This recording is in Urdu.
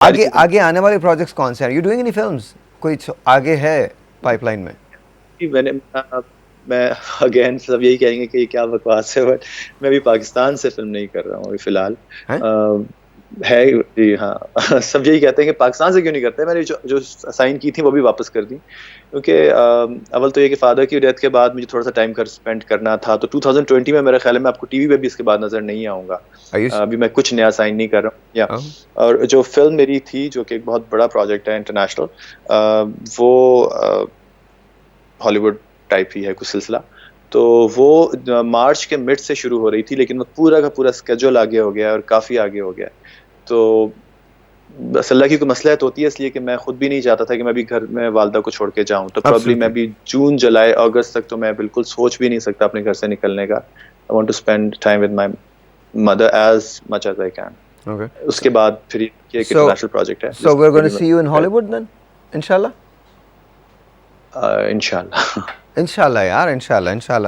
آگے آگے آنے والے پروجیکٹس کون سے ہیں؟ You doing any films? کوئی آگے ہے پائپ لائن میں؟ میں اگین سب یہی کہیں گے کہ یہ کیا بکواس ہے، بٹ میں ابھی پاکستان سے فلم نہیں کر رہا ہوں ابھی فی الحال. ہے جی ہاں سب یہی کہتے ہیں کہ پاکستان سے کیوں نہیں کرتے. میں نے جو سائن کی تھی وہ بھی واپس کر دی، کیونکہ اول تو یہ کہ فادر کی ڈیتھ کے بعد مجھے تھوڑا سا ٹائم اسپینڈ کرنا تھا. تو 2020 میں میرا خیال ہے میں آپ کو ٹی وی پہ بھی اس کے بعد نظر نہیں آؤں گا. ابھی میں کچھ نیا سائن نہیں کر رہا ہوں یا اور جو فلم میری تھی جو کہ ایک بہت بڑا پروجیکٹ ہے انٹرنیشنل، وہ ہالی ووڈ ٹائپ ہی ہے کچھ سلسلہ. تو وہ مارچ کے مڈ سے شروع ہو رہی تھی، لیکن وہ پورا کا پورا اسکیجول آگے ہو گیا اور کافی آگے ہو گیا. تو بس اللہ کی کوئی مصلحت ہوتی ہے، اس لیے کہ میں خود بھی نہیں چاہتا تھا کہ میں ابھی گھر میں والدہ کو چھوڑ کے جاؤں. تو پرابلی میں ابھی جون جولائی اگست تک تو میں بالکل سوچ بھی نہیں سکتا اپنے گھر سے نکلنے کا. I want to spend time with my mother as much as I can. اس کے بعد پھر یہ ایک انٹرنیشنل پروجیکٹ ہے. So we're going to see you in Hollywood then, inshallah. انشاءاللہ انشاءاللہ یار، انشاءاللہ انشاءاللہ.